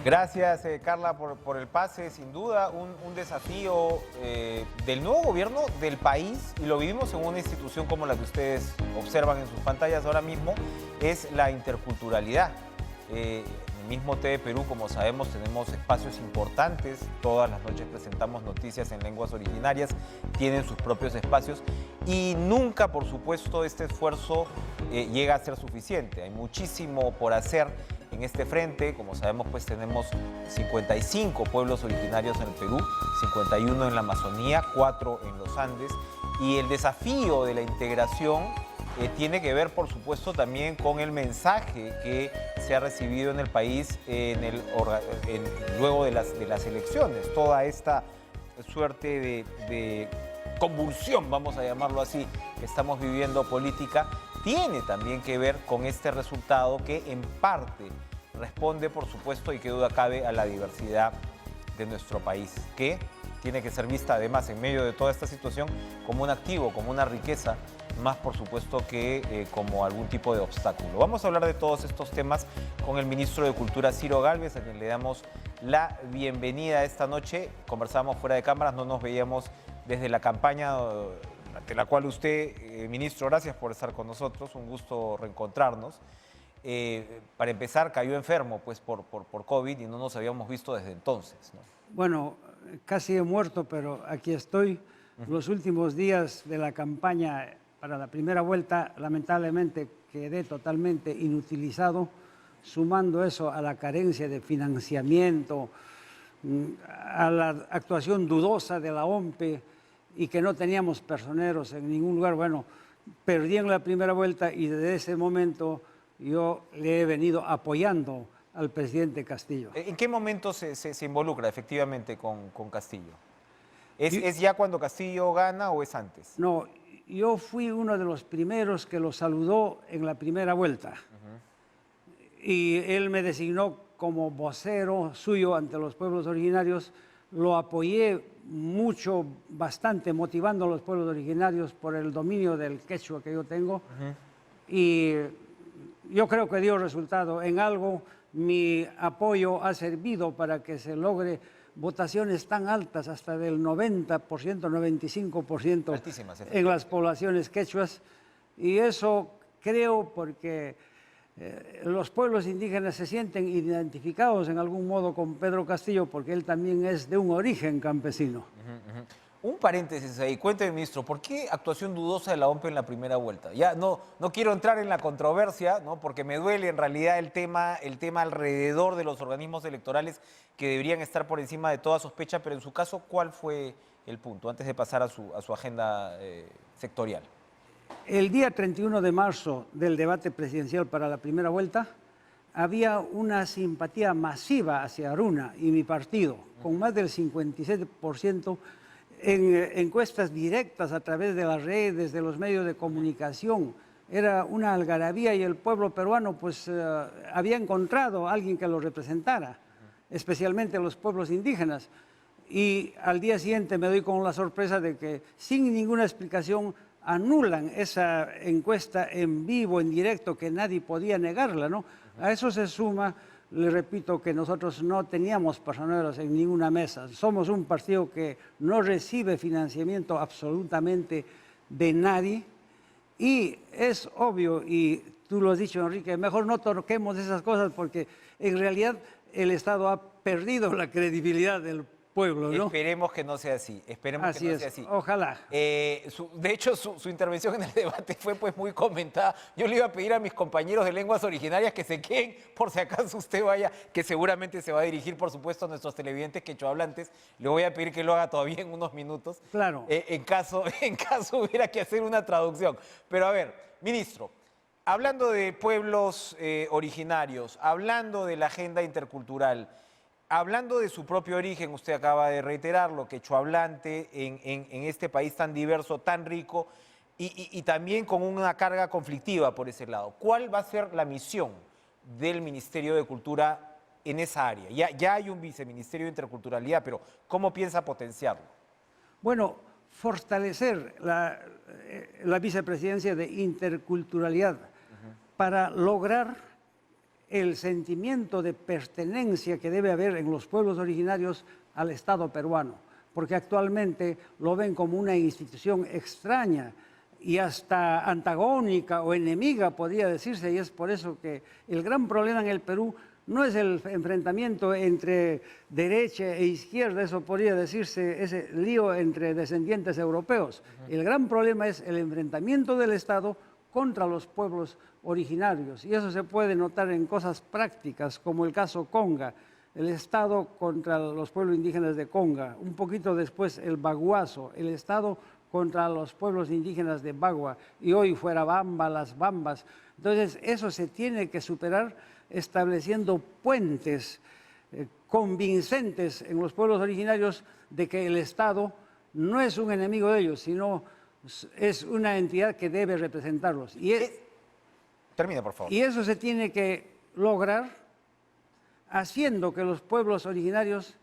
Gracias, Carla, por el pase. Sin duda, un desafío del nuevo gobierno del país, y lo vivimos en una institución como la que ustedes observan en sus pantallas ahora mismo, es la interculturalidad. En el mismo TV Perú, como sabemos, tenemos espacios importantes. Todas las noches presentamos noticias en lenguas originarias, tienen sus propios espacios y nunca, por supuesto, este esfuerzo llega a ser suficiente. Hay muchísimo por hacer en este frente. Como sabemos, pues tenemos 55 pueblos originarios en el Perú, 51 en la Amazonía, 4 en los Andes, y el desafío de la integración tiene que ver, por supuesto, también con el mensaje que se ha recibido en el país luego de las elecciones. Toda esta suerte de convulsión, vamos a llamarlo así, que estamos viviendo política, tiene también que ver con este resultado que en parte responde, por supuesto, y qué duda cabe, a la diversidad de nuestro país, que tiene que ser vista además en medio de toda esta situación como un activo, como una riqueza, más por supuesto que como algún tipo de obstáculo. Vamos a hablar de todos estos temas con el ministro de Cultura, Ciro Gálvez, a quien le damos la bienvenida esta noche. Conversábamos fuera de cámaras, no nos veíamos desde la campaña ante la cual usted, ministro, gracias por estar con nosotros, un gusto reencontrarnos. Para empezar, cayó enfermo pues, por COVID y no nos habíamos visto desde entonces, ¿no? Bueno, casi he muerto, pero aquí estoy. Los últimos días de la campaña para la primera vuelta, lamentablemente, quedé totalmente inutilizado, sumando eso a la carencia de financiamiento, a la actuación dudosa de la OMPE y que no teníamos personeros en ningún lugar. Bueno, perdí en la primera vuelta y desde ese momento yo le he venido apoyando al presidente Castillo. ¿En qué momento se involucra efectivamente con Castillo? ¿Es ya cuando Castillo gana o es antes? No, yo fui uno de los primeros que lo saludó en la primera vuelta. Y él me designó como vocero suyo ante los pueblos originarios. Lo apoyé mucho, bastante, motivando a los pueblos originarios por el dominio del quechua que yo tengo. Y yo creo que dio resultado. En algo mi apoyo ha servido para que se logre votaciones tan altas, hasta del 90%, 95% Altísimas, en las poblaciones quechuas. Y eso creo porque los pueblos indígenas se sienten identificados en algún modo con Pedro Castillo, porque él también es de un origen campesino. Un paréntesis ahí, cuénteme, ministro, ¿por qué actuación dudosa de la OMPE en la primera vuelta? Ya no quiero entrar en la controversia, ¿no? Porque me duele en realidad el tema alrededor de los organismos electorales que deberían estar por encima de toda sospecha, pero en su caso, ¿cuál fue el punto? Antes de pasar a su agenda sectorial. El día 31 de marzo del debate presidencial para la primera vuelta, había una simpatía masiva hacia Aruna y mi partido, con más del 57% en encuestas directas a través de las redes, de los medios de comunicación. Era una algarabía y el pueblo peruano pues había encontrado a alguien que lo representara, especialmente los pueblos indígenas. Y al día siguiente me doy con la sorpresa de que sin ninguna explicación anulan esa encuesta en vivo, en directo, que nadie podía negarla, ¿no? A eso se suma, le repito, que nosotros no teníamos personeros en ninguna mesa. Somos un partido que no recibe financiamiento absolutamente de nadie y es obvio, y tú lo has dicho, Enrique, mejor no toquemos esas cosas porque en realidad el Estado ha perdido la credibilidad del pueblo, ¿no? Esperemos que no sea así, esperemos que no sea así. Ojalá. De hecho, su intervención en el debate fue pues muy comentada. Yo le iba a pedir a mis compañeros de lenguas originarias que se queden, por si acaso usted vaya, que seguramente se va a dirigir, por supuesto, a nuestros televidentes quechohablantes. Le voy a pedir que lo haga todavía en unos minutos. Claro. En caso hubiera que hacer una traducción. Pero a ver, ministro, hablando de pueblos originarios, hablando de la agenda intercultural, hablando de su propio origen, usted acaba de reiterarlo, quechohablante en este país tan diverso, tan rico y también con una carga conflictiva por ese lado. ¿Cuál va a ser la misión del Ministerio de Cultura en esa área? Ya hay un viceministerio de Interculturalidad, pero ¿cómo piensa potenciarlo? Bueno, fortalecer la vicepresidencia de Interculturalidad para lograr el sentimiento de pertenencia que debe haber en los pueblos originarios al Estado peruano, porque actualmente lo ven como una institución extraña y hasta antagónica o enemiga, podría decirse, y es por eso que el gran problema en el Perú no es el enfrentamiento entre derecha e izquierda, eso podría decirse, ese lío entre descendientes europeos. El gran problema es el enfrentamiento del Estado contra los pueblos originarios, y eso se puede notar en cosas prácticas, como el caso Conga, el Estado contra los pueblos indígenas de Conga, un poquito después el Baguazo, el Estado contra los pueblos indígenas de Bagua, y hoy fuera Bamba, las Bambas. Entonces, eso se tiene que superar estableciendo puentes convincentes en los pueblos originarios de que el Estado no es un enemigo de ellos, sino es una entidad que debe representarlos. Termina, por favor. Y eso se tiene que lograr haciendo que los pueblos originarios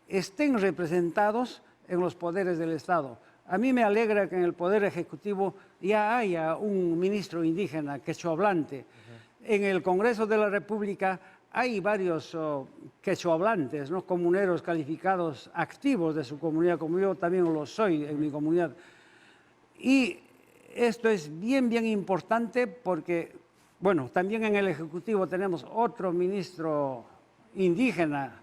estén representados en los poderes del Estado. A mí me alegra que en el Poder Ejecutivo ya haya un ministro indígena quechohablante. En el Congreso de la República hay varios quechohablantes, ¿no? Comuneros calificados activos de su comunidad, como yo también lo soy en mi comunidad. Y esto es bien, bien importante porque, bueno, también en el Ejecutivo tenemos otro ministro indígena,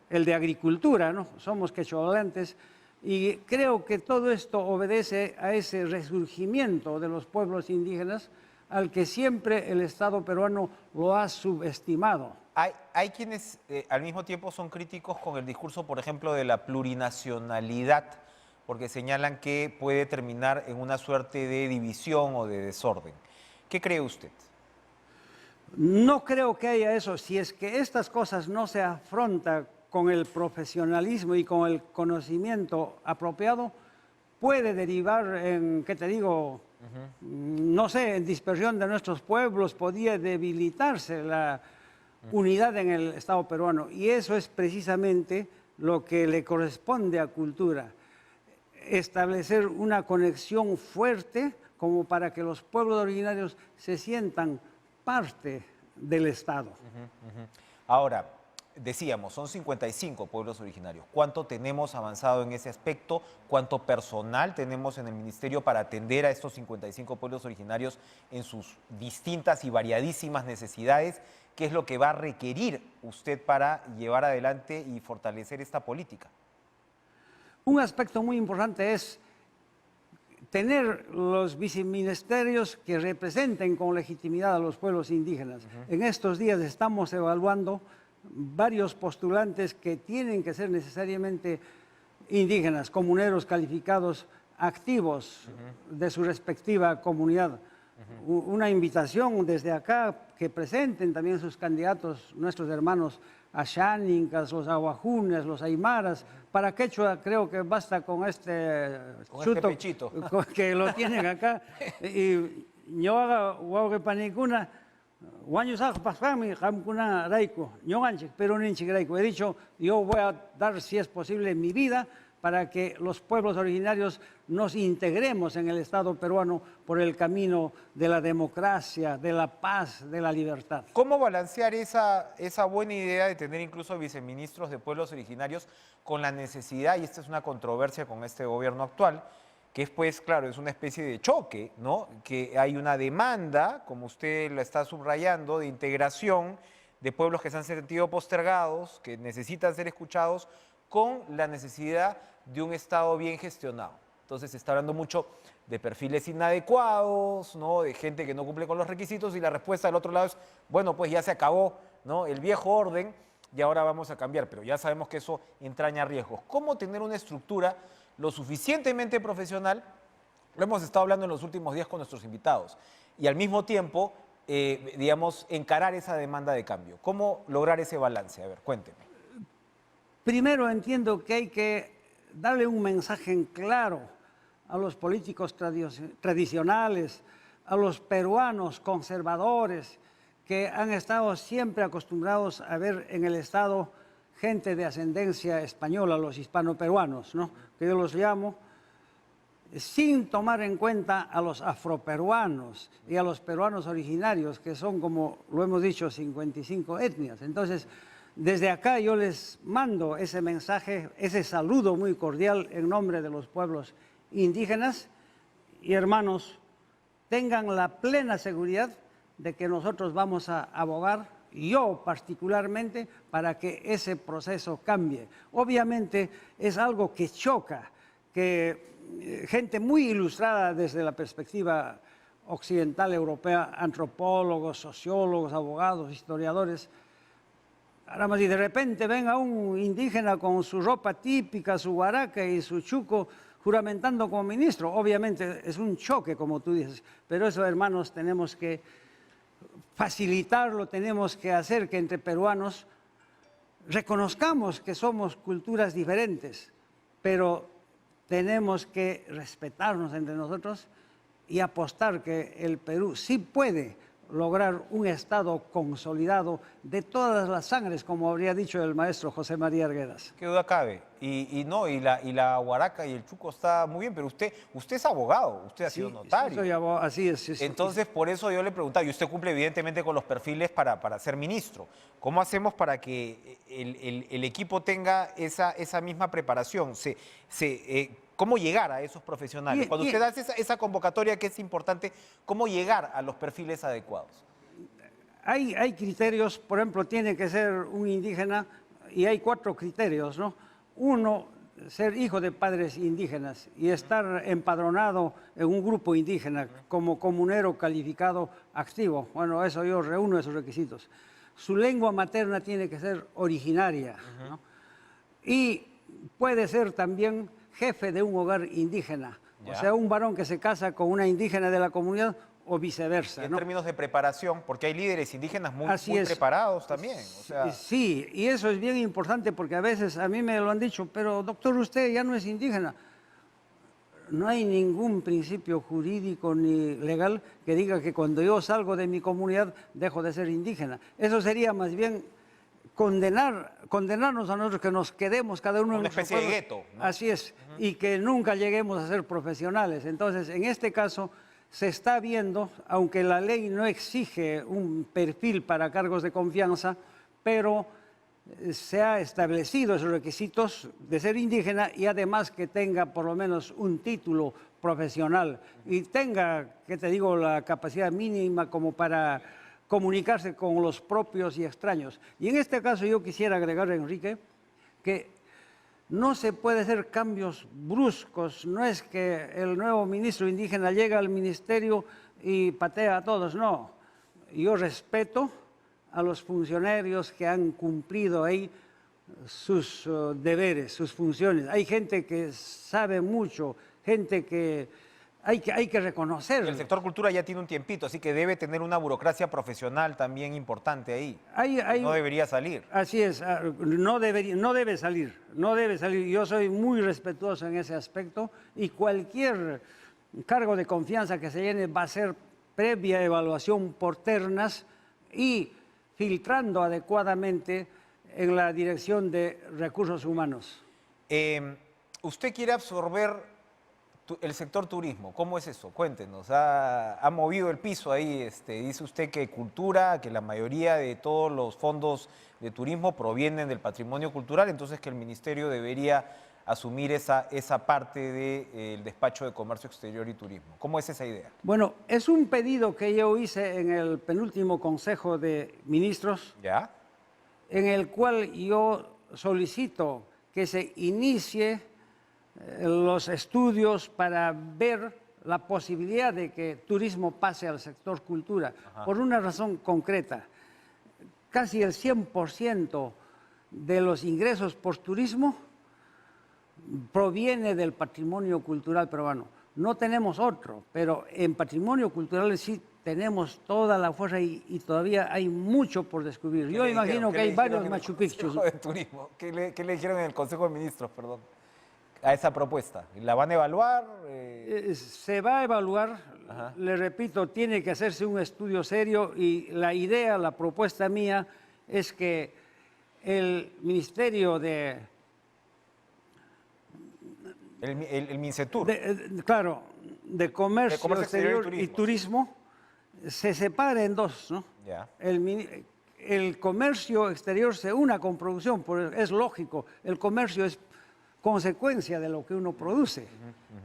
el de Agricultura, ¿no? Somos quechohablantes. Y creo que todo esto obedece a ese resurgimiento de los pueblos indígenas al que siempre el Estado peruano lo ha subestimado. Hay quienes al mismo tiempo son críticos con el discurso, por ejemplo, de la plurinacionalidad, porque señalan que puede terminar en una suerte de división o de desorden. ¿Qué cree usted? No creo que haya eso. Si es que estas cosas no se afrontan con el profesionalismo y con el conocimiento apropiado, puede derivar en, ¿qué te digo? No sé, en dispersión de nuestros pueblos, podría debilitarse la unidad en el Estado peruano. Y eso es precisamente lo que le corresponde a Cultura, establecer una conexión fuerte como para que los pueblos originarios se sientan parte del Estado. Ahora, decíamos, son 55 pueblos originarios. ¿Cuánto tenemos avanzado en ese aspecto? ¿Cuánto personal tenemos en el ministerio para atender a estos 55 pueblos originarios en sus distintas y variadísimas necesidades? ¿Qué es lo que va a requerir usted para llevar adelante y fortalecer esta política? Un aspecto muy importante es tener los viceministerios que representen con legitimidad a los pueblos indígenas. En estos días estamos evaluando varios postulantes que tienen que ser necesariamente indígenas, comuneros calificados activos de su respectiva comunidad. Una invitación desde acá que presenten también sus candidatos, nuestros hermanos ashánicas, los aguajunes, los aymaras. Para quechua creo que basta con este pechito que lo tienen acá. Y yo haga huauque panicuna. He dicho, yo voy a dar, si es posible, mi vida para que los pueblos originarios nos integremos en el Estado peruano por el camino de la democracia, de la paz, de la libertad. ¿Cómo balancear esa buena idea de tener incluso viceministros de pueblos originarios con la necesidad, y esta es una controversia con este gobierno actual, que es, pues, claro, es una especie de choque, ¿no? Que hay una demanda, como usted la está subrayando, de integración de pueblos que se han sentido postergados, que necesitan ser escuchados, con la necesidad de un Estado bien gestionado. Entonces se está hablando mucho de perfiles inadecuados, ¿no? De gente que no cumple con los requisitos, y la respuesta del otro lado es, bueno, pues ya se acabó, ¿no? El viejo orden y ahora vamos a cambiar, pero ya sabemos que eso entraña riesgos. ¿Cómo tener una estructura lo suficientemente profesional? Lo hemos estado hablando en los últimos días con nuestros invitados, y al mismo tiempo, digamos, encarar esa demanda de cambio. ¿Cómo lograr ese balance? A ver, cuénteme. Primero entiendo que hay que darle un mensaje en claro a los políticos tradicionales, a los peruanos conservadores que han estado siempre acostumbrados a ver en el Estado gente de ascendencia española, los hispano-peruanos, ¿no? Que yo los llamo, sin tomar en cuenta a los afroperuanos y a los peruanos originarios, que son, como lo hemos dicho, 55 etnias. Entonces, desde acá yo les mando ese mensaje, ese saludo muy cordial en nombre de los pueblos indígenas. Y hermanos, tengan la plena seguridad de que nosotros vamos a abogar, yo particularmente, para que ese proceso cambie. Obviamente es algo que choca, que gente muy ilustrada desde la perspectiva occidental europea, antropólogos, sociólogos, abogados, historiadores, y de repente venga un indígena con su ropa típica, su guaraca y su chuco, juramentando como ministro. Obviamente es un choque, como tú dices, pero eso, hermanos, tenemos que facilitarlo, tenemos que hacer que entre peruanos reconozcamos que somos culturas diferentes, pero tenemos que respetarnos entre nosotros y apostar que el Perú sí puede lograr un Estado consolidado de todas las sangres, como habría dicho el maestro José María Arguedas. Qué duda cabe. Y la huaraca y el chuco está muy bien, pero usted es abogado, usted ha sido notario. Sí, soy abogado, así es. Sí, entonces, por eso yo le preguntaba, y usted cumple evidentemente con los perfiles para ser ministro. ¿Cómo hacemos para que el equipo tenga esa misma preparación? ¿Cómo llegar a esos profesionales? Cuando usted hace esa convocatoria que es importante, ¿cómo llegar a los perfiles adecuados? Hay criterios, por ejemplo, tiene que ser un indígena, y hay 4 criterios, ¿no? Uno, ser hijo de padres indígenas y estar empadronado en un grupo indígena como comunero calificado activo. Bueno, eso yo reúno esos requisitos. Su lengua materna tiene que ser originaria, ¿no? Y puede ser también jefe de un hogar indígena, o sea, un varón que se casa con una indígena de la comunidad o viceversa. En términos de preparación, porque hay líderes indígenas muy preparados también. O sea... Sí, y eso es bien importante porque a veces a mí me lo han dicho, pero doctor, usted ya no es indígena. No hay ningún principio jurídico ni legal que diga que cuando yo salgo de mi comunidad dejo de ser indígena. Eso sería más bien condenarnos a nosotros, que nos quedemos cada uno en una especie de gueto, ¿no? Así es, y que nunca lleguemos a ser profesionales. Entonces, en este caso, se está viendo, aunque la ley no exige un perfil para cargos de confianza, pero se ha establecido esos requisitos de ser indígena y además que tenga por lo menos un título profesional y tenga, ¿qué te digo?, la capacidad mínima como para comunicarse con los propios y extraños. Y en este caso yo quisiera agregar, Enrique, que no se puede hacer cambios bruscos. No es que el nuevo ministro indígena llega al ministerio y patea a todos, no. Yo respeto a los funcionarios que han cumplido ahí sus deberes, sus funciones. Hay gente que sabe mucho, gente que hay que reconocer. El sector cultura ya tiene un tiempito, así que debe tener una burocracia profesional también importante ahí. No debería salir. Así es, no debe salir. Yo soy muy respetuoso en ese aspecto y cualquier cargo de confianza que se llene va a ser previa evaluación por ternas y filtrando adecuadamente en la Dirección de Recursos Humanos. ¿Usted quiere absorber el sector turismo? ¿Cómo es eso? Cuéntenos. Ha movido el piso ahí. Dice usted que cultura, que la mayoría de todos los fondos de turismo provienen del patrimonio cultural, entonces que el ministerio debería asumir esa parte del despacho de Comercio Exterior y Turismo. ¿Cómo es esa idea? Bueno, es un pedido que yo hice en el penúltimo Consejo de Ministros, ¿ya?, en el cual yo solicito que se inicie los estudios para ver la posibilidad de que turismo pase al sector cultura. Ajá. Por una razón concreta. Casi el 100% de los ingresos por turismo proviene del patrimonio cultural peruano. No tenemos otro, pero en patrimonio cultural sí tenemos toda la fuerza y todavía hay mucho por descubrir. Yo imagino que hay varios Machu Picchu. ¿Qué le dijeron en el Consejo de Ministros, perdón, a esa propuesta? ¿La van a evaluar? Se va a evaluar. Ajá. Le repito, tiene que hacerse un estudio serio y la idea, la propuesta mía es que el Ministerio de El Mincetur. Claro, de comercio, Comercio exterior y turismo, se separa en dos, ¿no? Ya. El comercio exterior se una con producción, es lógico, el comercio es consecuencia de lo que uno produce.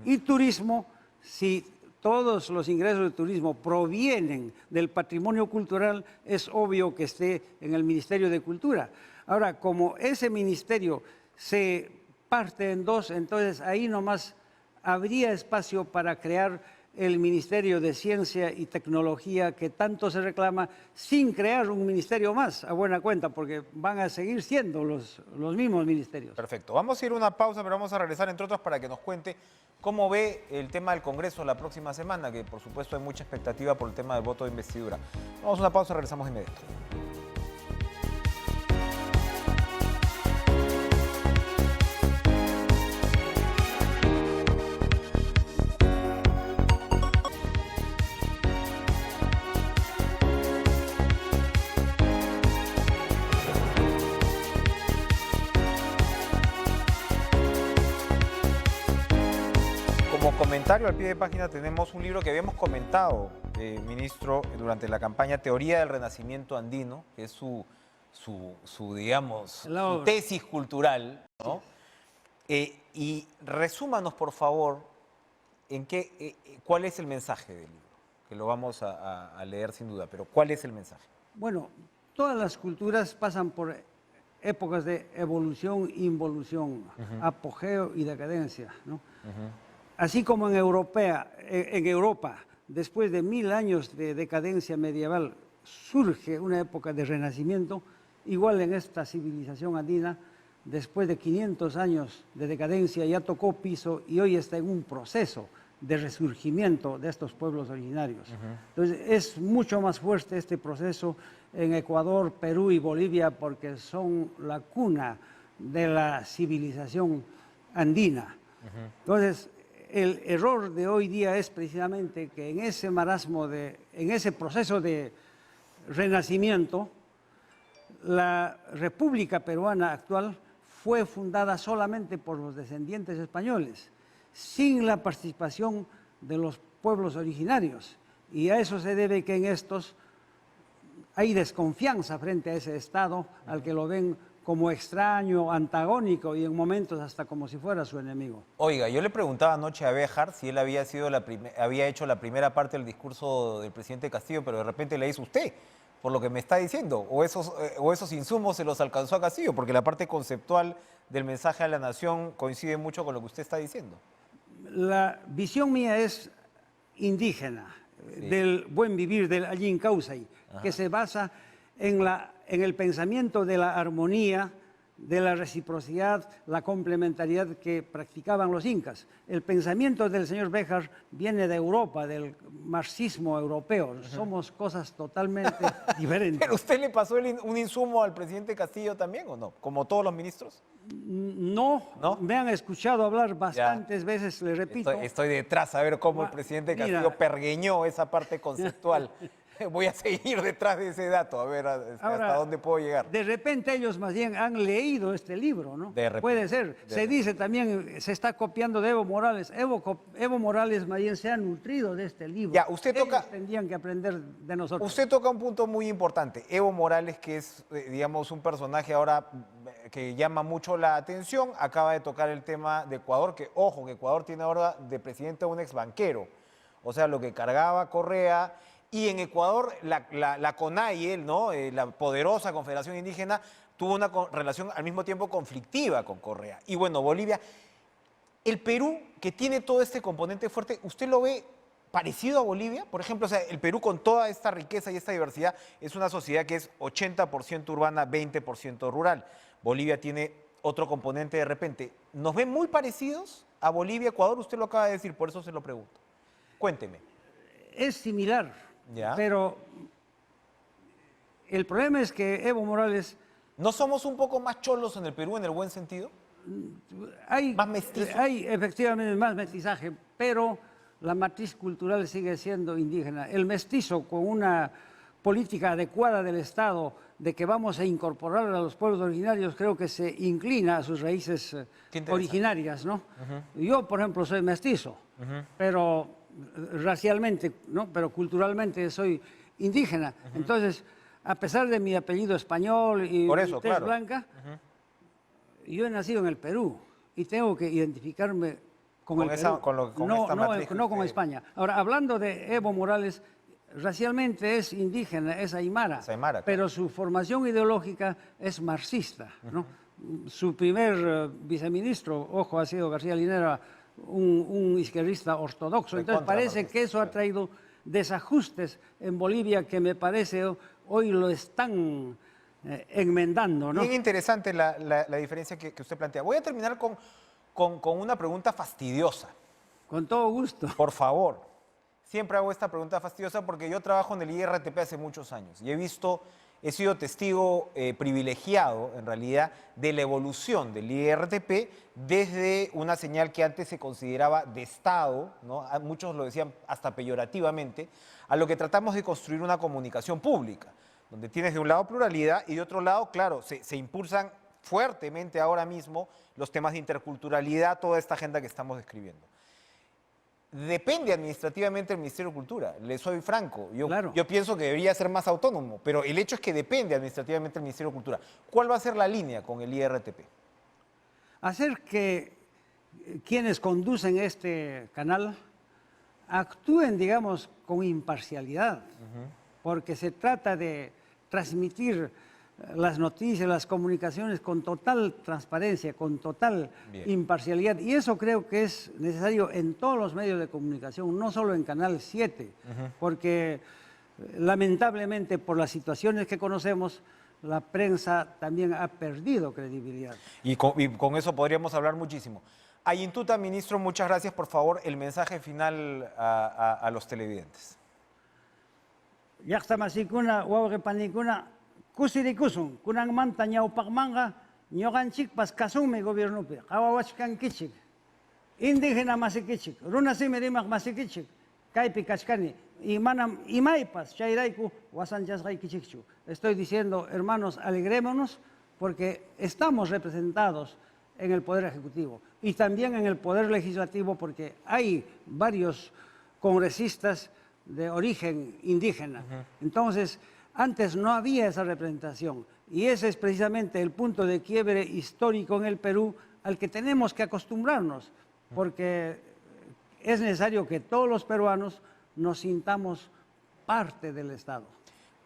Y turismo, si todos los ingresos de turismo provienen del patrimonio cultural, es obvio que esté en el Ministerio de Cultura. Ahora, como ese ministerio se parte en dos, entonces ahí nomás habría espacio para crear el Ministerio de Ciencia y Tecnología que tanto se reclama, sin crear un ministerio más, a buena cuenta, porque van a seguir siendo los mismos ministerios. Perfecto. Vamos a ir a una pausa, pero vamos a regresar, entre otras, para que nos cuente cómo ve el tema del Congreso la próxima semana, que por supuesto hay mucha expectativa por el tema del voto de investidura. Vamos a una pausa, regresamos inmediato. Como comentario al pie de página tenemos un libro que habíamos comentado, ministro, durante la campaña Teoría del Renacimiento Andino, que es su tesis cultural, ¿no? Y resúmanos, por favor, cuál es el mensaje del libro, que lo vamos a leer sin duda, pero ¿cuál es el mensaje? Bueno, todas las culturas pasan por épocas de evolución, involución, apogeo y decadencia, ¿no? Así como en Europa, después de 1000 años de decadencia medieval, surge una época de renacimiento, igual en esta civilización andina, después de 500 años de decadencia, ya tocó piso y hoy está en un proceso de resurgimiento de estos pueblos originarios. Entonces, es mucho más fuerte este proceso en Ecuador, Perú y Bolivia, porque son la cuna de la civilización andina. Entonces, el error de hoy día es precisamente que en ese marasmo, en ese proceso de renacimiento, la República Peruana actual fue fundada solamente por los descendientes españoles, sin la participación de los pueblos originarios. Y a eso se debe que en estos hay desconfianza frente a ese Estado, al que lo ven como extraño, antagónico y en momentos hasta como si fuera su enemigo. Oiga, yo le preguntaba anoche a Béjar si él había hecho la primera parte del discurso del presidente Castillo, pero de repente le hizo usted, por lo que me está diciendo, o esos insumos se los alcanzó a Castillo, porque la parte conceptual del mensaje a la nación coincide mucho con lo que usted está diciendo. La visión mía es indígena, sí, del buen vivir, del Allín Causay, que se basa en el pensamiento de la armonía, de la reciprocidad, la complementariedad que practicaban los incas. El pensamiento del señor Béjar viene de Europa, del marxismo europeo. Somos cosas totalmente diferentes. ¿Pero usted le pasó un insumo al presidente Castillo también o no? ¿Como todos los ministros? No, me han escuchado hablar bastantes veces, le repito. Estoy detrás a ver cómo el presidente Castillo pergueñó esa parte conceptual. Voy a seguir detrás de ese dato, a ver hasta dónde puedo llegar. De repente ellos más bien han leído este libro, ¿no? De repente, puede ser. Se dice también, se está copiando de Evo Morales. Evo Morales más bien se ha nutrido de este libro. Ya, ellos tendrían que aprender de nosotros. Usted toca un punto muy importante. Evo Morales, que es, digamos, un personaje ahora que llama mucho la atención, acaba de tocar el tema de Ecuador, que, ojo, que Ecuador tiene ahora de presidente a un exbanquero. O sea, lo que cargaba Correa. Y en Ecuador, la CONAIE, ¿no? La poderosa Confederación Indígena, tuvo una relación al mismo tiempo conflictiva con Correa. Y bueno, Bolivia. El Perú, que tiene todo este componente fuerte, ¿usted lo ve parecido a Bolivia? Por ejemplo, o sea, el Perú con toda esta riqueza y esta diversidad es una sociedad que es 80% urbana, 20% rural. Bolivia tiene otro componente de repente. ¿Nos ven muy parecidos a Bolivia, Ecuador? Usted lo acaba de decir, por eso se lo pregunto. Cuénteme. Es similar. ¿Ya? Pero el problema es que Evo Morales... ¿No somos un poco más cholos en el Perú en el buen sentido? ¿Más mestizos? Hay efectivamente más mestizaje, pero la matriz cultural sigue siendo indígena. El mestizo con política adecuada del Estado de que vamos a incorporar a los pueblos originarios, creo que se inclina a sus raíces originarias, ¿no? Yo, por ejemplo, soy mestizo, pero racialmente, ¿no? Pero culturalmente soy indígena. Entonces, a pesar de mi apellido español y Por mi eso, tez claro. blanca, yo he nacido en el Perú y tengo que identificarme con el esa, Perú, con no, esta matriz que no con usted- España. Ahora, hablando de Evo Morales, racialmente es indígena, es aymara, Es aymara, claro. pero su formación ideológica es marxista, ¿no? Su primer viceministro, ojo, ha sido García Linera, un izquierdista ortodoxo. Entonces Recontra parece marxista, que eso ha traído desajustes en Bolivia que me parece hoy lo están enmendando, ¿no? Bien interesante la diferencia que usted plantea. Voy a terminar con una pregunta fastidiosa. Con todo gusto. Por favor, siempre hago esta pregunta fastidiosa porque yo trabajo en el IRTP hace muchos años y he sido testigo privilegiado, en realidad, de la evolución del IRTP desde una señal que antes se consideraba de Estado, ¿no? Muchos lo decían hasta peyorativamente, a lo que tratamos de construir una comunicación pública, donde tienes de un lado pluralidad y de otro lado, claro, se impulsan fuertemente ahora mismo los temas de interculturalidad, toda esta agenda que estamos describiendo. Depende administrativamente del Ministerio de Cultura, le soy franco. Claro. Yo pienso que debería ser más autónomo, pero el hecho es que depende administrativamente del Ministerio de Cultura. ¿Cuál va a ser la línea con el IRTP? Hacer que quienes conducen este canal actúen, digamos, con imparcialidad, porque se trata de transmitir las noticias, las comunicaciones con total transparencia, con total imparcialidad. Y eso creo que es necesario en todos los medios de comunicación, no solo en Canal 7, porque lamentablemente por las situaciones que conocemos, la prensa también ha perdido credibilidad. Y con eso podríamos hablar muchísimo. Ayintuta, ministro, muchas gracias. Por favor, el mensaje final a los televidentes. Llaqtamasikuna, wawqipanikuna, kusirikusun, kunan manta ñawpaqmanqa, ñuqanchikpas kasunmi gobiernupi, qhawawachkankichik, indígena masikichik, runasimi rimaq masikichik, kaypi kachkani, y manam imaypas chayrayku wasanchasqaykichikchu. Estoy diciendo, hermanos, alegrémonos porque estamos representados en el Poder Ejecutivo y también en el Poder Legislativo porque hay varios congresistas de origen indígena. Entonces, antes no había esa representación y ese es precisamente el punto de quiebre histórico en el Perú al que tenemos que acostumbrarnos, porque es necesario que todos los peruanos nos sintamos parte del Estado.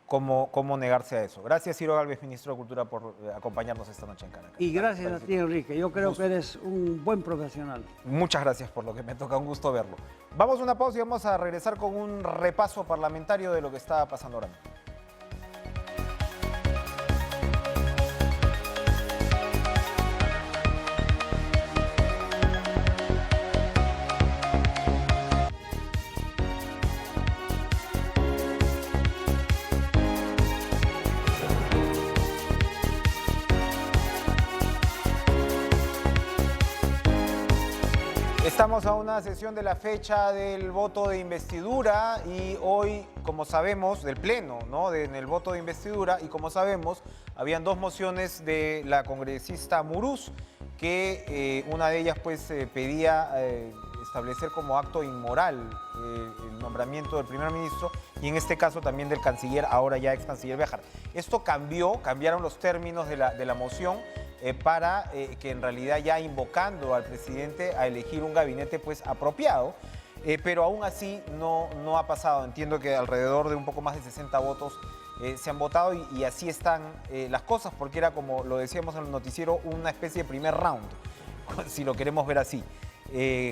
¿Cómo negarse a eso? Gracias, Ciro Gálvez, ministro de Cultura, por acompañarnos esta noche en Caracas. Y gracias a ti, Enrique. Yo creo que eres un buen profesional. Muchas gracias por lo que me toca, un gusto verlo. Vamos a una pausa y vamos a regresar con un repaso parlamentario de lo que está pasando ahora mismo. Estamos a una sesión de la fecha del voto de investidura y hoy, como sabemos, del pleno, ¿no? En el voto de investidura, y como sabemos, habían dos mociones de la congresista Muruz, que una de ellas pues pedía establecer como acto inmoral el nombramiento del primer ministro y en este caso también del canciller, ahora ya ex canciller Béjar. Esto cambiaron los términos de la moción para que en realidad ya invocando al presidente a elegir un gabinete pues apropiado, pero aún así no ha pasado. Entiendo que alrededor de un poco más de 60 votos se han votado y así están las cosas, porque era, como lo decíamos en el noticiero, una especie de primer round, si lo queremos ver así,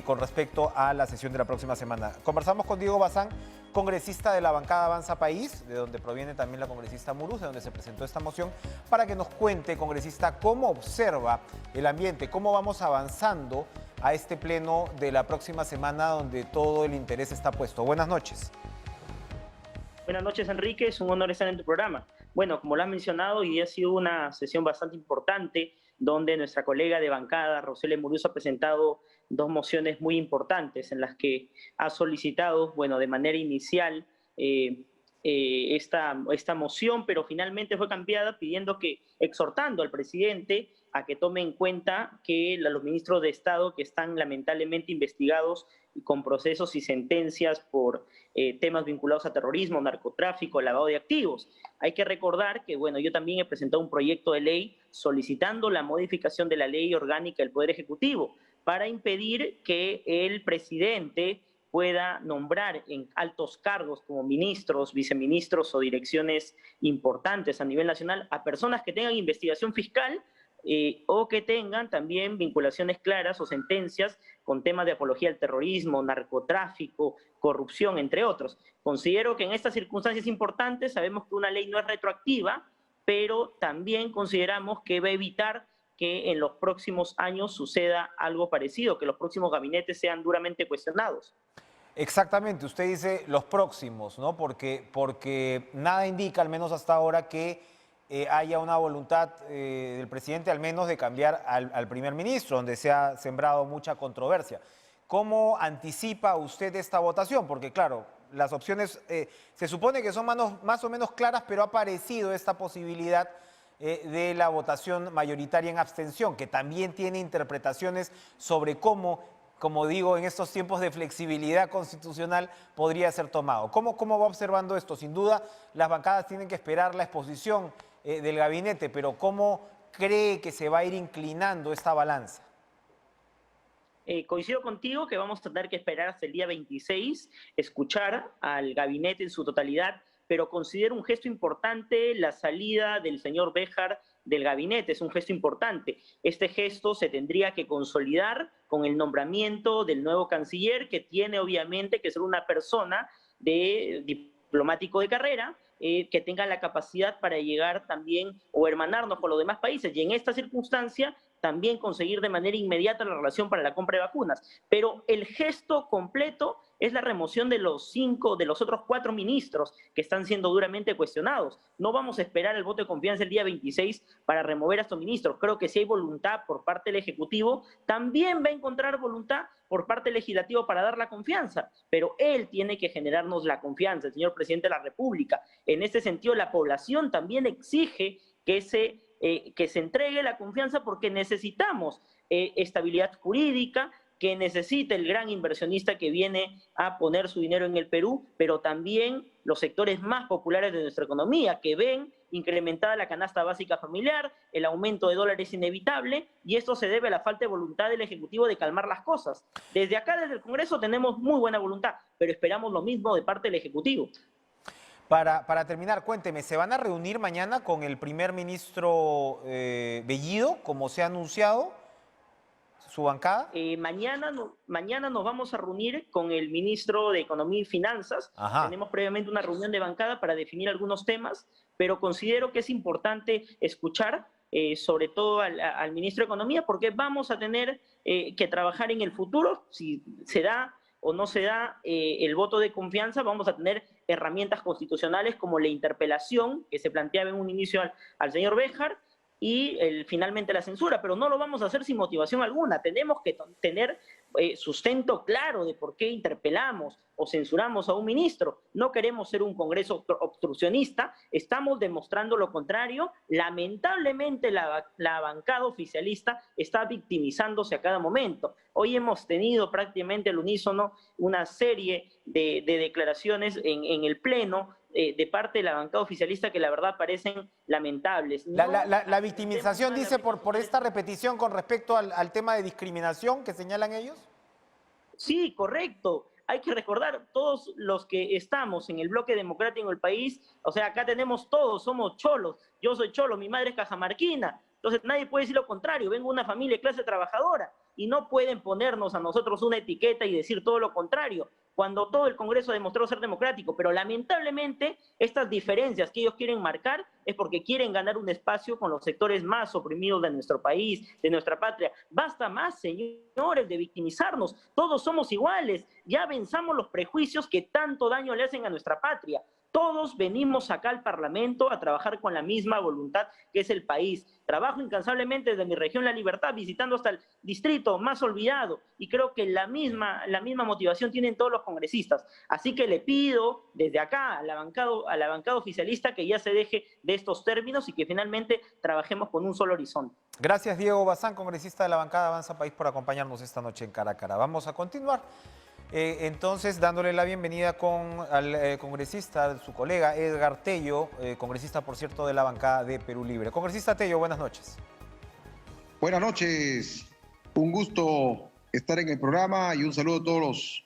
con respecto a la sesión de la próxima semana. Conversamos con Diego Bazán, congresista de la bancada Avanza País, de donde proviene también la congresista Muruz, de donde se presentó esta moción, para que nos cuente, congresista, cómo observa el ambiente, cómo vamos avanzando a este pleno de la próxima semana donde todo el interés está puesto. Buenas noches. Buenas noches, Enrique. Es un honor estar en tu programa. Bueno, como lo has mencionado, hoy ha sido una sesión bastante importante donde nuestra colega de bancada, Rosely Muruz, ha presentado dos mociones muy importantes en las que ha solicitado, bueno, de manera inicial, esta moción, pero finalmente fue cambiada exhortando al presidente a que tome en cuenta que los ministros de Estado que están lamentablemente investigados con procesos y sentencias por temas vinculados a terrorismo, narcotráfico, lavado de activos. Hay que recordar que, bueno, yo también he presentado un proyecto de ley solicitando la modificación de la ley orgánica del Poder Ejecutivo para impedir que el presidente pueda nombrar en altos cargos como ministros, viceministros o direcciones importantes a nivel nacional a personas que tengan investigación fiscal o que tengan también vinculaciones claras o sentencias con temas de apología al terrorismo, narcotráfico, corrupción, entre otros. Considero que en estas circunstancias importantes sabemos que una ley no es retroactiva, pero también consideramos que va a evitar que en los próximos años suceda algo parecido, que los próximos gabinetes sean duramente cuestionados. Exactamente, usted dice los próximos, ¿no? Porque nada indica, al menos hasta ahora, que haya una voluntad del presidente al menos de cambiar al primer ministro, donde se ha sembrado mucha controversia. ¿Cómo anticipa usted esta votación? Porque claro, las opciones se supone que son más o menos claras, pero ha aparecido esta posibilidad de la votación mayoritaria en abstención, que también tiene interpretaciones sobre cómo, como digo, en estos tiempos de flexibilidad constitucional podría ser tomado. ¿Cómo va observando esto? Sin duda, las bancadas tienen que esperar la exposición del gabinete, pero ¿cómo cree que se va a ir inclinando esta balanza? Coincido contigo que vamos a tener que esperar hasta el día 26, escuchar al gabinete en su totalidad, pero considero un gesto importante la salida del señor Béjar del gabinete, es un gesto importante. Este gesto se tendría que consolidar con el nombramiento del nuevo canciller, que tiene obviamente que ser una persona diplomático de carrera, que tenga la capacidad para llegar también o hermanarnos con los demás países. Y en esta circunstancia también conseguir de manera inmediata la relación para la compra de vacunas. Pero el gesto completo es la remoción de los otros 4 ministros que están siendo duramente cuestionados. No vamos a esperar el voto de confianza el día 26 para remover a estos ministros. Creo que si hay voluntad por parte del Ejecutivo, también va a encontrar voluntad por parte del Legislativo para dar la confianza, pero él tiene que generarnos la confianza, el señor presidente de la República. En este sentido, la población también exige que se entregue la confianza porque necesitamos estabilidad jurídica, que necesita el gran inversionista que viene a poner su dinero en el Perú, pero también los sectores más populares de nuestra economía, que ven incrementada la canasta básica familiar, el aumento de dólares inevitable, y esto se debe a la falta de voluntad del Ejecutivo de calmar las cosas. Desde acá, desde el Congreso, tenemos muy buena voluntad, pero esperamos lo mismo de parte del Ejecutivo. Para terminar, cuénteme, ¿se van a reunir mañana con el primer ministro Bellido, como se ha anunciado, su bancada? Mañana nos vamos a reunir con el ministro de Economía y Finanzas. Ajá. Tenemos previamente una reunión de bancada para definir algunos temas, pero considero que es importante escuchar sobre todo al ministro de Economía, porque vamos a tener que trabajar en el futuro, si se da o no se da el voto de confianza, vamos a tener herramientas constitucionales como la interpelación que se planteaba en un inicio al señor Béjar y finalmente la censura, pero no lo vamos a hacer sin motivación alguna. Tenemos que tener sustento claro de por qué interpelamos o censuramos a un ministro. No queremos ser un Congreso obstruccionista, estamos demostrando lo contrario. Lamentablemente la bancada oficialista está victimizándose a cada momento. Hoy hemos tenido prácticamente al unísono una serie de declaraciones en el Pleno de parte de la bancada oficialista que la verdad parecen lamentables. La victimización, dice, por esta repetición con respecto al tema de discriminación que señalan ellos. Sí, correcto. Hay que recordar, todos los que estamos en el bloque democrático del país, o sea, acá tenemos todos, somos cholos. Yo soy cholo, mi madre es cajamarquina. Entonces nadie puede decir lo contrario. Vengo de una familia de clase trabajadora y no pueden ponernos a nosotros una etiqueta y decir todo lo contrario, cuando todo el Congreso demostró ser democrático. Pero lamentablemente estas diferencias que ellos quieren marcar es porque quieren ganar un espacio con los sectores más oprimidos de nuestro país, de nuestra patria. Basta más, señores, de victimizarnos. Todos somos iguales. Ya venzamos los prejuicios que tanto daño le hacen a nuestra patria. Todos venimos acá al Parlamento a trabajar con la misma voluntad que es el país. Trabajo incansablemente desde mi región La Libertad, visitando hasta el distrito más olvidado, y creo que la misma motivación tienen todos los congresistas. Así que le pido desde acá a la bancada oficialista que ya se deje de estos términos y que finalmente trabajemos con un solo horizonte. Gracias, Diego Bazán, congresista de la bancada Avanza País, por acompañarnos esta noche en Cara a Cara. Vamos a continuar. Entonces, dándole la bienvenida al congresista, su colega Edgar Tello, congresista, por cierto, de la bancada de Perú Libre. Congresista Tello, buenas noches. Buenas noches, un gusto estar en el programa y un saludo a todos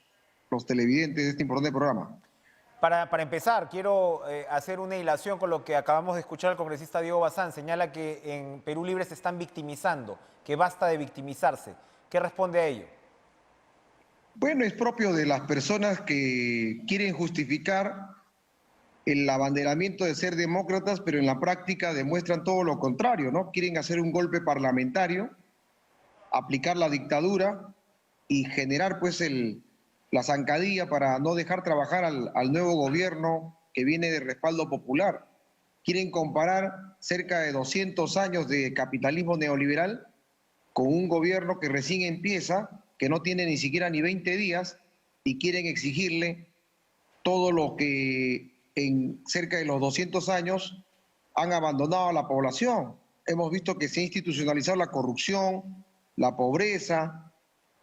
los televidentes de este importante programa. Para empezar, quiero hacer una hilación con lo que acabamos de escuchar al congresista Diego Bazán. Señala que en Perú Libre se están victimizando, que basta de victimizarse. ¿Qué responde a ello? Bueno, es propio de las personas que quieren justificar el abanderamiento de ser demócratas, pero en la práctica demuestran todo lo contrario, ¿no? Quieren hacer un golpe parlamentario, aplicar la dictadura y generar pues la zancadilla para no dejar trabajar al nuevo gobierno que viene de respaldo popular. Quieren comparar cerca de 200 años de capitalismo neoliberal con un gobierno que recién empieza, que no tiene ni siquiera ni 20 días, y quieren exigirle todo lo que en cerca de los 200 años han abandonado a la población. Hemos visto que se ha institucionalizado la corrupción, la pobreza,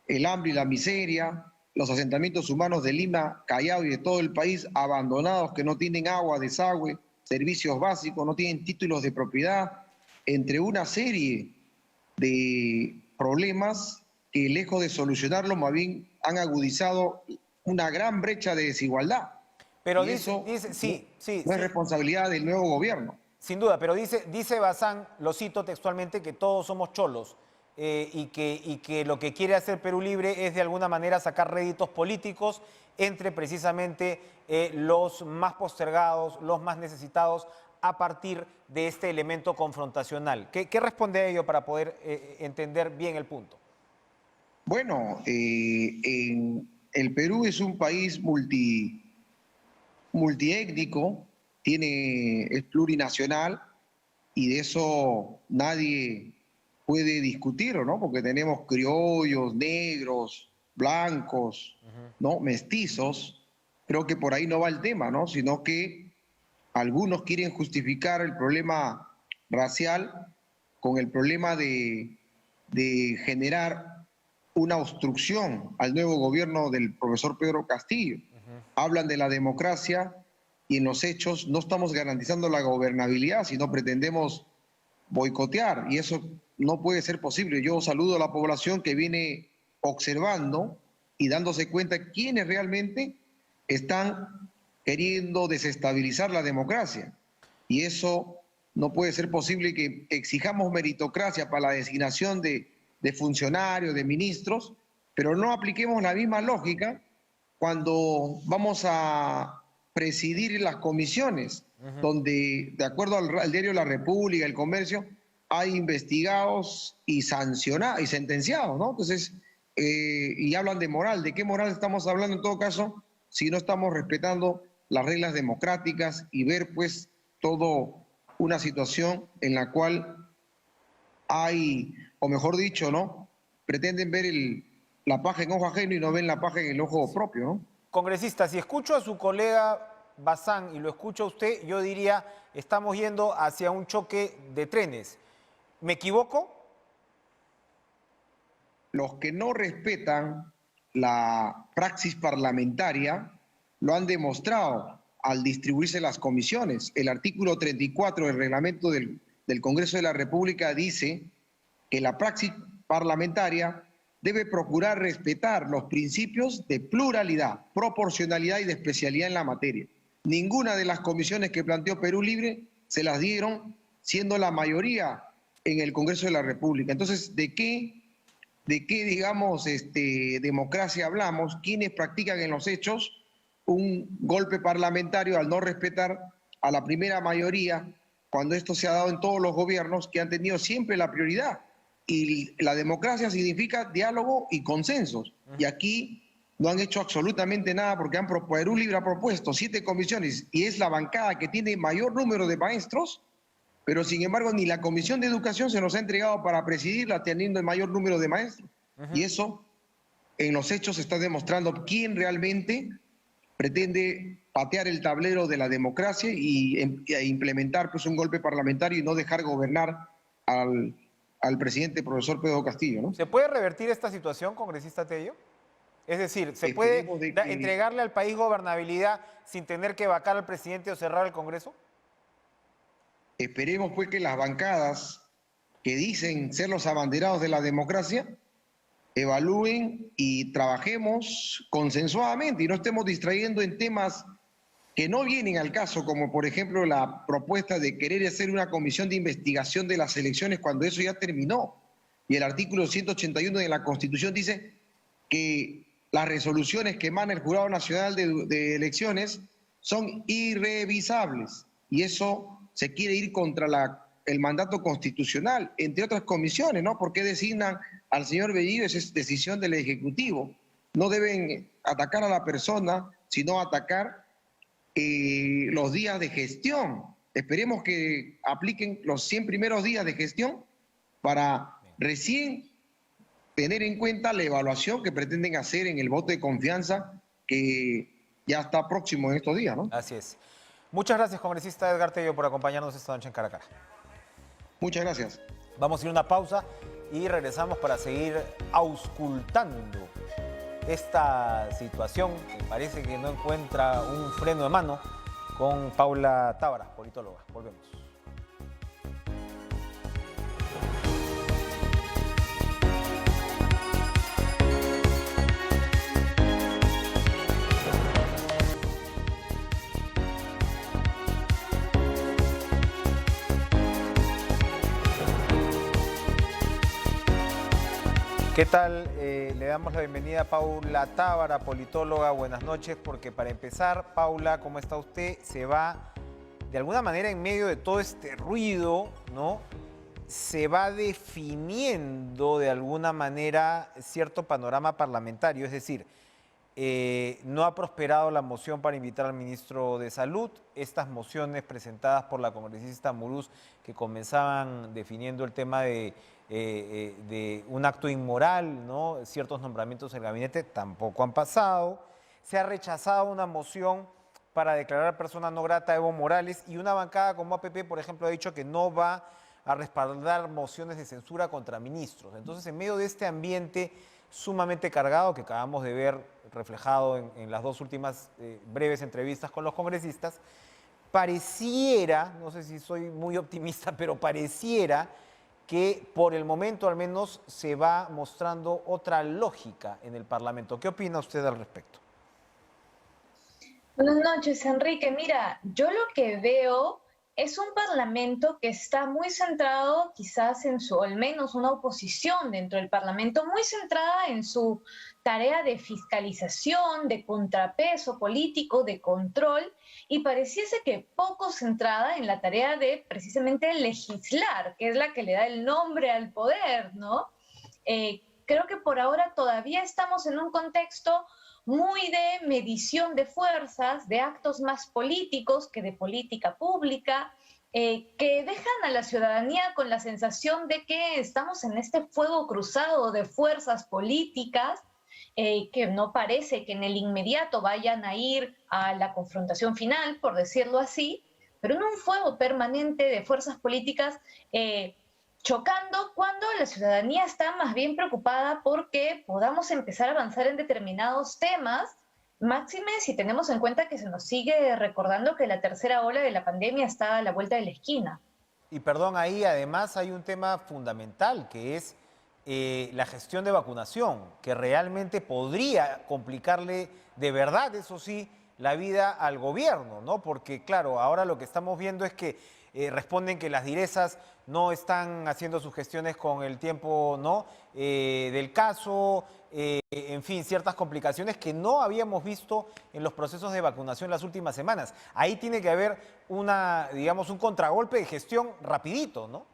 el hambre y la miseria, los asentamientos humanos de Lima, Callao y de todo el país abandonados, que no tienen agua, desagüe, servicios básicos, no tienen títulos de propiedad, entre una serie de problemas que, lejos de solucionarlo, más bien han agudizado una gran brecha de desigualdad. Pero y eso sí, no es responsabilidad del nuevo gobierno. Sin duda, pero dice Bazán, lo cito textualmente, que todos somos cholos y que lo que quiere hacer Perú Libre es de alguna manera sacar réditos políticos entre precisamente los más postergados, los más necesitados, a partir de este elemento confrontacional. ¿Qué responde a ello para poder entender bien el punto? Bueno, el Perú es un país multiétnico, es plurinacional, y de eso nadie puede discutirlo, ¿no? Porque tenemos criollos, negros, blancos, ¿no? Mestizos. Creo que por ahí no va el tema, ¿no? Sino que algunos quieren justificar el problema racial con el problema de generar una obstrucción al nuevo gobierno del profesor Pedro Castillo. Hablan de la democracia y en los hechos no estamos garantizando la gobernabilidad, sino pretendemos boicotear, y eso no puede ser posible. Yo saludo a la población que viene observando y dándose cuenta quiénes realmente están queriendo desestabilizar la democracia. Y eso no puede ser posible, que exijamos meritocracia para la designación de funcionarios, de ministros, pero no apliquemos la misma lógica cuando vamos a presidir las comisiones, donde, de acuerdo al diario La República, El Comercio, hay investigados y sancionados y sentenciados, ¿no? Entonces, y hablan de moral. ¿De qué moral estamos hablando en todo caso si no estamos respetando las reglas democráticas y ver pues todo una situación en la cual hay, o mejor dicho, ¿no? Pretenden ver la paja en ojo ajeno y no ven la paja en el ojo propio, ¿no? Congresista, si escucho a su colega Bazán y lo escucho a usted, yo diría, estamos yendo hacia un choque de trenes. ¿Me equivoco? Los que no respetan la praxis parlamentaria lo han demostrado al distribuirse las comisiones. El artículo 34 del reglamento del Congreso de la República dice que la praxis parlamentaria debe procurar respetar los principios de pluralidad, proporcionalidad y de especialidad en la materia. Ninguna de las comisiones que planteó Perú Libre se las dieron, siendo la mayoría en el Congreso de la República. Entonces, ¿de qué digamos, democracia hablamos? ¿Quiénes practican en los hechos un golpe parlamentario al no respetar a la primera mayoría, cuando esto se ha dado en todos los gobiernos que han tenido siempre la prioridad? Y la democracia significa diálogo y consensos. Y aquí no han hecho absolutamente nada porque Perú Libre ha propuesto 7 comisiones y es la bancada que tiene mayor número de maestros, pero sin embargo ni la Comisión de Educación se nos ha entregado para presidirla teniendo el mayor número de maestros. Y eso en los hechos está demostrando quién realmente pretende patear el tablero de la democracia e implementar pues, un golpe parlamentario y no dejar gobernar al presidente profesor Pedro Castillo, ¿no? ¿Se puede revertir esta situación, congresista Tello? Es decir, ¿se puede entregarle al país gobernabilidad sin tener que vacar al presidente o cerrar el Congreso? Esperemos pues que las bancadas que dicen ser los abanderados de la democracia evalúen y trabajemos consensuadamente y no estemos distrayendo en temas que no vienen al caso, como por ejemplo la propuesta de querer hacer una comisión de investigación de las elecciones cuando eso ya terminó. Y el artículo 181 de la Constitución dice que las resoluciones que emana el Jurado Nacional de Elecciones son irrevisables y eso se quiere ir contra el mandato constitucional, entre otras comisiones, ¿no? ¿Por qué designan al señor Bellido? Esa es decisión del Ejecutivo. No deben atacar a la persona, sino atacar los días de gestión. Esperemos que apliquen los 100 primeros días de gestión para recién tener en cuenta la evaluación que pretenden hacer en el voto de confianza que ya está próximo en estos días, ¿no? Así es. Muchas gracias, congresista Edgar Tello, por acompañarnos esta noche en Cara a Cara. Muchas gracias. Vamos a ir a una pausa y regresamos para seguir auscultando esta situación que parece que no encuentra un freno de mano con Paula Tábara, politóloga. Volvemos. ¿Qué tal? Le damos la bienvenida a Paula Tábara, politóloga. Buenas noches, porque para empezar, Paula, ¿cómo está usted? Se va, de alguna manera, en medio de todo este ruido, ¿no? Se va definiendo, de alguna manera, cierto panorama parlamentario. Es decir, no ha prosperado la moción para invitar al ministro de Salud. Estas mociones presentadas por la congresista Muruz, que comenzaban definiendo el tema de un acto inmoral, ¿no? Ciertos nombramientos del gabinete tampoco han pasado. Se ha rechazado una moción para declarar persona no grata a Evo Morales y una bancada como APP, por ejemplo, ha dicho que no va a respaldar mociones de censura contra ministros. Entonces, en medio de este ambiente sumamente cargado que acabamos de ver reflejado en las dos últimas breves entrevistas con los congresistas, pareciera, no sé si soy muy optimista, pero pareciera que por el momento al menos se va mostrando otra lógica en el Parlamento. ¿Qué opina usted al respecto? Buenas noches, Enrique. Mira, yo lo que veo es un Parlamento que está muy centrado quizás en su, al menos una oposición dentro del Parlamento, muy centrada en su tarea de fiscalización, de contrapeso político, de control, y pareciese que poco centrada en la tarea de precisamente legislar, que es la que le da el nombre al poder, ¿no? Creo que por ahora todavía estamos en un contexto muy de medición de fuerzas, de actos más políticos que de política pública, que dejan a la ciudadanía con la sensación de que estamos en este fuego cruzado de fuerzas políticas, que no parece que en el inmediato vayan a ir a la confrontación final, por decirlo así, pero en un fuego permanente de fuerzas políticas chocando cuando la ciudadanía está más bien preocupada porque podamos empezar a avanzar en determinados temas, máxime si tenemos en cuenta que se nos sigue recordando que la tercera ola de la pandemia está a la vuelta de la esquina. Y perdón, ahí además hay un tema fundamental que es la gestión de vacunación, que realmente podría complicarle de verdad, eso sí, la vida al gobierno, ¿no? Porque claro, ahora lo que estamos viendo es que responden que las direzas no están haciendo sus gestiones con el tiempo, ¿no? Del caso, en fin, ciertas complicaciones que no habíamos visto en los procesos de vacunación las últimas semanas. Ahí tiene que haber digamos, un contragolpe de gestión rapidito, ¿no?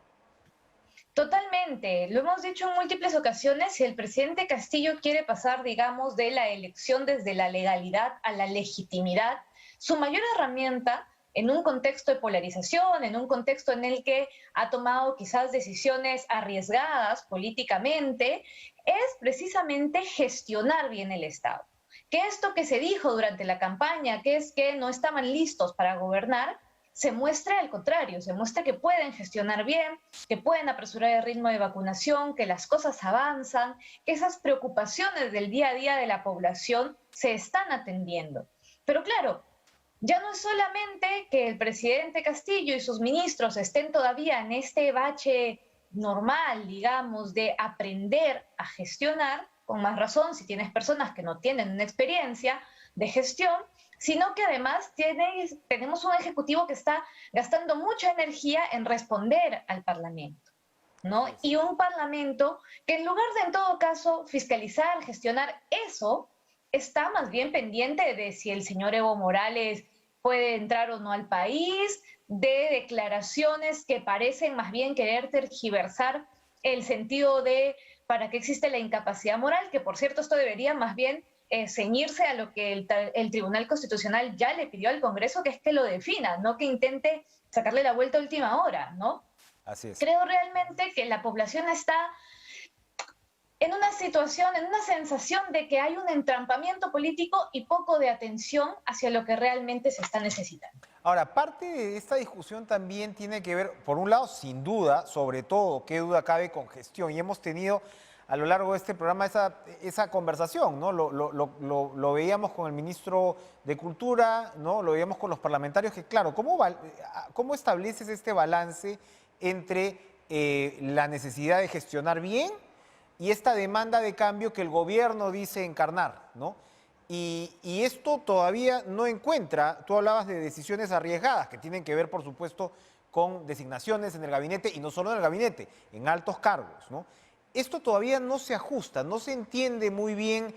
Totalmente, lo hemos dicho en múltiples ocasiones, si el presidente Castillo quiere pasar, digamos, de la elección desde la legalidad a la legitimidad, su mayor herramienta en un contexto de polarización, en un contexto en el que ha tomado quizás decisiones arriesgadas políticamente, es precisamente gestionar bien el Estado. Que esto que se dijo durante la campaña, que es que no estaban listos para gobernar, se muestre al contrario, se muestre que pueden gestionar bien, que pueden apresurar el ritmo de vacunación, que las cosas avanzan, que esas preocupaciones del día a día de la población se están atendiendo. Pero claro, ya no es solamente que el presidente Castillo y sus ministros estén todavía en este bache normal, digamos, de aprender a gestionar, con más razón si tienes personas que no tienen una experiencia de gestión, sino que además tenemos un ejecutivo que está gastando mucha energía en responder al Parlamento, ¿no? Y un Parlamento que en lugar de en todo caso fiscalizar, gestionar eso, está más bien pendiente de si el señor Evo Morales puede entrar o no al país, de declaraciones que parecen más bien querer tergiversar el sentido de para qué existe la incapacidad moral, que por cierto esto debería más bien ceñirse a lo que el Tribunal Constitucional ya le pidió al Congreso, que es que lo defina, no que intente sacarle la vuelta a última hora, ¿no? Así es. Creo realmente que la población está en una situación, en una sensación de que hay un entrampamiento político y poco de atención hacia lo que realmente se está necesitando. Ahora, parte de esta discusión también tiene que ver, por un lado, sin duda, sobre todo, qué duda cabe, con gestión. Y hemos tenido a lo largo de este programa esa conversación, ¿no? Lo veíamos con el ministro de Cultura, ¿no? Lo veíamos con los parlamentarios, que claro, ¿cómo estableces este balance entre la necesidad de gestionar bien y esta demanda de cambio que el gobierno dice encarnar, ¿no? Y esto todavía no encuentra, tú hablabas de decisiones arriesgadas que tienen que ver, por supuesto, con designaciones en el gabinete, y no solo en el gabinete, en altos cargos, ¿no? Esto todavía no se ajusta, no se entiende muy bien,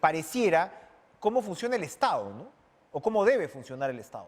pareciera, cómo funciona el Estado, ¿no? O cómo debe funcionar el Estado.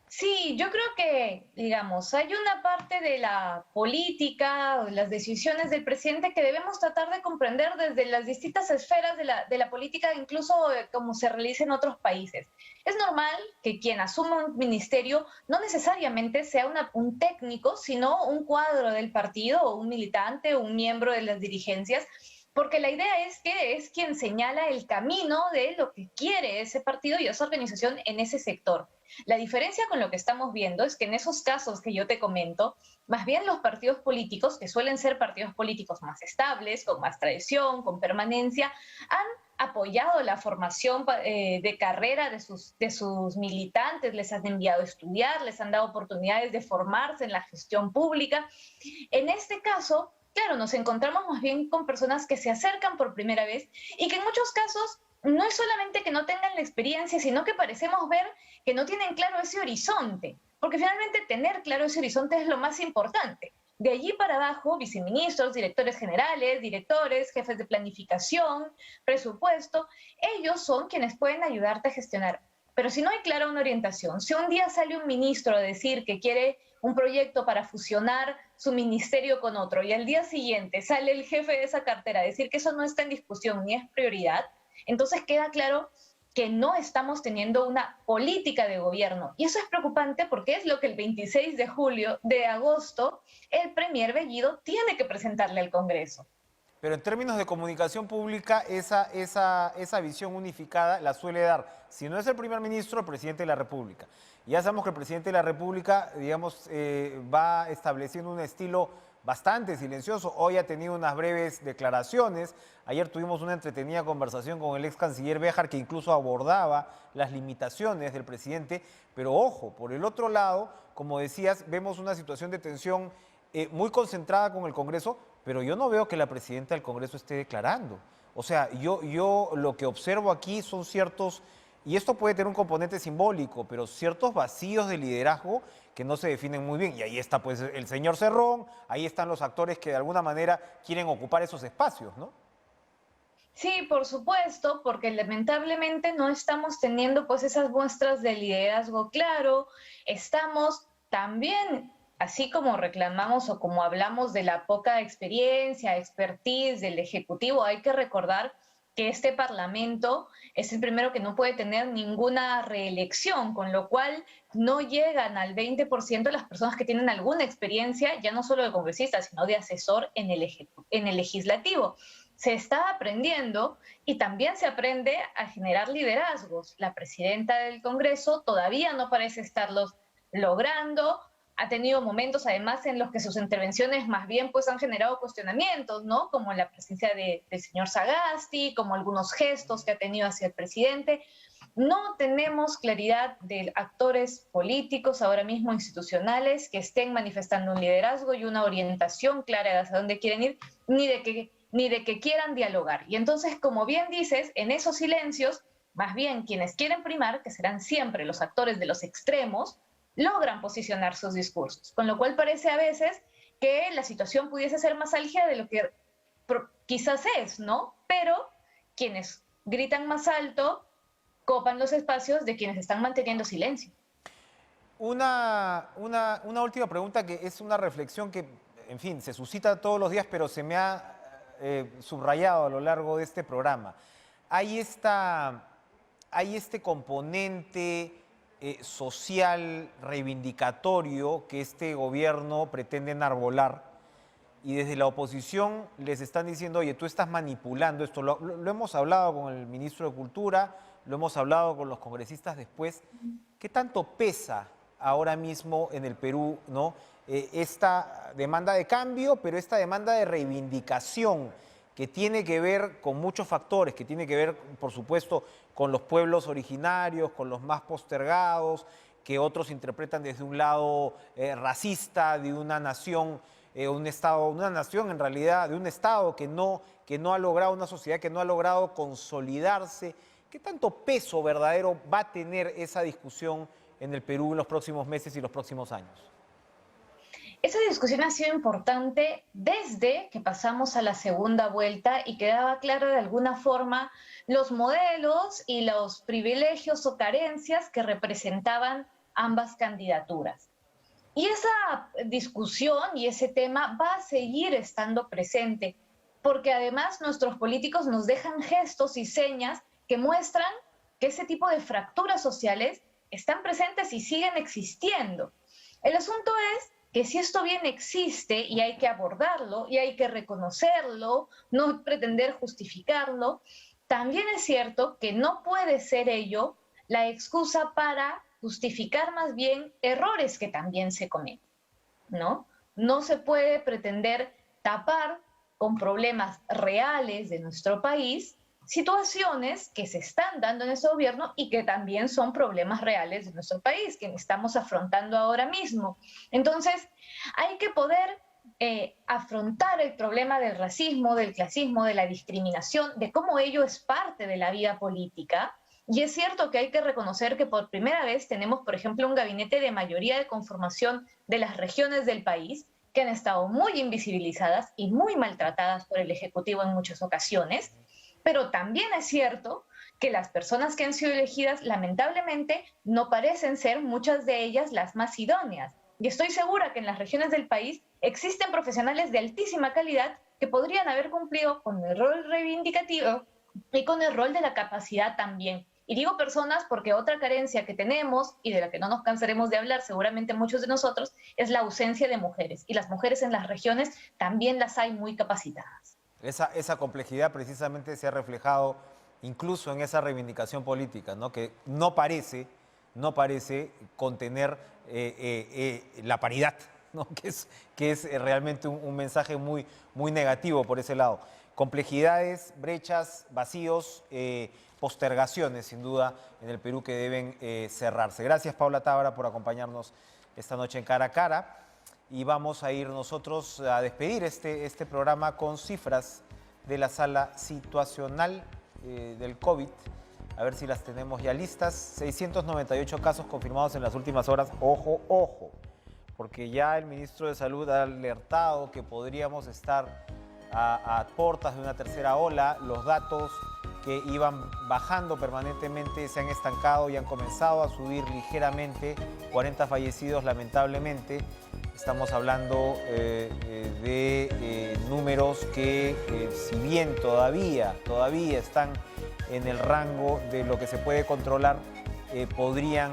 Sí, yo creo que, digamos, hay una parte de la política, las decisiones del presidente que debemos tratar de comprender desde las distintas esferas de la política, incluso como se realiza en otros países. Es normal que quien asuma un ministerio no necesariamente sea un técnico, sino un cuadro del partido o un militante o un miembro de las dirigencias, porque la idea es que es quien señala el camino de lo que quiere ese partido y esa organización en ese sector. La diferencia con lo que estamos viendo es que en esos casos que yo te comento, más bien los partidos políticos, que suelen ser partidos políticos más estables, con más tradición, con permanencia, han apoyado la formación de carrera de sus militantes, les han enviado a estudiar, les han dado oportunidades de formarse en la gestión pública. En este caso, claro, nos encontramos más bien con personas que se acercan por primera vez y que en muchos casos no es solamente que no tengan la experiencia, sino que parecemos ver que no tienen claro ese horizonte, porque finalmente tener claro ese horizonte es lo más importante. De allí para abajo, viceministros, directores generales, directores, jefes de planificación, presupuesto, ellos son quienes pueden ayudarte a gestionar. Pero si no hay clara una orientación, si un día sale un ministro a decir que quiere un proyecto para fusionar su ministerio con otro y al día siguiente sale el jefe de esa cartera a decir que eso no está en discusión ni es prioridad, entonces queda claro que no estamos teniendo una política de gobierno. Y eso es preocupante porque es lo que el 26 de agosto, el premier Bellido tiene que presentarle al Congreso. Pero en términos de comunicación pública, esa visión unificada la suele dar, si no es el primer ministro, el presidente de la República. Ya sabemos que el presidente de la República, digamos, va estableciendo un estilo bastante silencioso. Hoy ha tenido unas breves declaraciones. Ayer tuvimos una entretenida conversación con el ex canciller Béjar, que incluso abordaba las limitaciones del presidente. Pero ojo, por el otro lado, como decías, vemos una situación de tensión muy concentrada con el Congreso, pero yo no veo que la presidenta del Congreso esté declarando. O sea, yo lo que observo aquí son ciertos, y esto puede tener un componente simbólico, pero ciertos vacíos de liderazgo que no se definen muy bien. Y ahí está pues el señor Cerrón, ahí están los actores que de alguna manera quieren ocupar esos espacios, ¿no? Sí, por supuesto, porque lamentablemente no estamos teniendo pues esas muestras de liderazgo claro. Estamos también así como reclamamos o como hablamos de la poca experiencia, expertise del Ejecutivo, hay que recordar que este Parlamento es el primero que no puede tener ninguna reelección, con lo cual no llegan al 20% las personas que tienen alguna experiencia, ya no solo de congresista, sino de asesor en el legislativo. Se está aprendiendo y también se aprende a generar liderazgos. La presidenta del Congreso todavía no parece estarlos logrando. Ha tenido momentos además en los que sus intervenciones más bien pues han generado cuestionamientos, ¿no? Como la presencia del señor Sagasti, como algunos gestos que ha tenido hacia el presidente. No tenemos claridad de actores políticos ahora mismo institucionales que estén manifestando un liderazgo y una orientación clara de hacia dónde quieren ir, ni de que quieran dialogar. Y entonces, como bien dices, en esos silencios, más bien quienes quieren primar, que serán siempre los actores de los extremos, logran posicionar sus discursos, con lo cual parece a veces que la situación pudiese ser más álgida de lo que quizás es, ¿no? Pero quienes gritan más alto copan los espacios de quienes están manteniendo silencio. Una última pregunta que es una reflexión que, en fin, se suscita todos los días, pero se me ha subrayado a lo largo de este programa. Hay este componente social, reivindicatorio que este gobierno pretende enarbolar y desde la oposición les están diciendo, oye, tú estás manipulando esto. Lo hemos hablado con el ministro de Cultura, lo hemos hablado con los congresistas después. ¿Qué tanto pesa ahora mismo en el Perú, ¿no? Esta demanda de cambio, pero esta demanda de reivindicación que tiene que ver con muchos factores, que tiene que ver, por supuesto, con los pueblos originarios, con los más postergados, que otros interpretan desde un lado racista, de una nación, un Estado, una nación en realidad, de un Estado que no ha logrado, una sociedad que no ha logrado consolidarse? ¿Qué tanto peso verdadero va a tener esa discusión en el Perú en los próximos meses y los próximos años? Esa discusión ha sido importante desde que pasamos a la segunda vuelta y quedaba claro de alguna forma los modelos y los privilegios o carencias que representaban ambas candidaturas. Y esa discusión y ese tema va a seguir estando presente, porque además nuestros políticos nos dejan gestos y señas que muestran que ese tipo de fracturas sociales están presentes y siguen existiendo. El asunto es que si esto bien existe y hay que abordarlo y hay que reconocerlo, no pretender justificarlo, también es cierto que no puede ser ello la excusa para justificar más bien errores que también se cometen, ¿no? No se puede pretender tapar con problemas reales de nuestro país situaciones que se están dando en ese gobierno y que también son problemas reales de nuestro país, que estamos afrontando ahora mismo. Entonces, hay que poder afrontar el problema del racismo, del clasismo, de la discriminación, de cómo ello es parte de la vida política. Y es cierto que hay que reconocer que por primera vez tenemos, por ejemplo, un gabinete de mayoría de conformación de las regiones del país que han estado muy invisibilizadas y muy maltratadas por el Ejecutivo en muchas ocasiones. Pero también es cierto que las personas que han sido elegidas, lamentablemente, no parecen ser muchas de ellas las más idóneas. Y estoy segura que en las regiones del país existen profesionales de altísima calidad que podrían haber cumplido con el rol reivindicativo y con el rol de la capacidad también. Y digo personas porque otra carencia que tenemos y de la que no nos cansaremos de hablar seguramente muchos de nosotros es la ausencia de mujeres. Y las mujeres en las regiones también las hay muy capacitadas. Esa complejidad precisamente se ha reflejado incluso en esa reivindicación política, ¿no? Que no parece contener la paridad, ¿no? que es realmente un mensaje muy, muy negativo por ese lado. Complejidades, brechas, vacíos, postergaciones, sin duda, en el Perú que deben cerrarse. Gracias, Paula Tábara, por acompañarnos esta noche en Cara a Cara. Y vamos a ir nosotros a despedir este programa con cifras de la sala situacional del COVID. A ver si las tenemos ya listas. 698 casos confirmados en las últimas horas. Ojo, ojo, porque ya el ministro de Salud ha alertado que podríamos estar a puertas de una tercera ola. Los datos que iban bajando permanentemente se han estancado y han comenzado a subir ligeramente, 40 fallecidos lamentablemente. Estamos hablando de números que si bien todavía están en el rango de lo que se puede controlar, podrían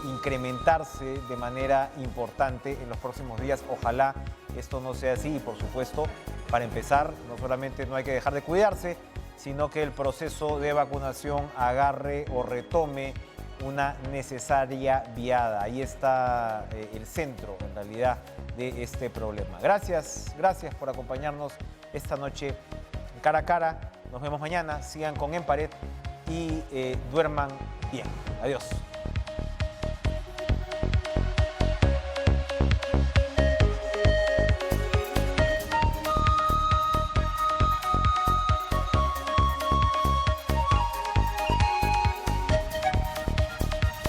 incrementarse de manera importante en los próximos días. Ojalá esto no sea así y, por supuesto, para empezar, no solamente no hay que dejar de cuidarse, sino que el proceso de vacunación agarre o retome una necesaria viada. Ahí está el centro, en realidad, de este problema. Gracias por acompañarnos esta noche en Cara a Cara. Nos vemos mañana. Sigan con En Pared y duerman bien. Adiós.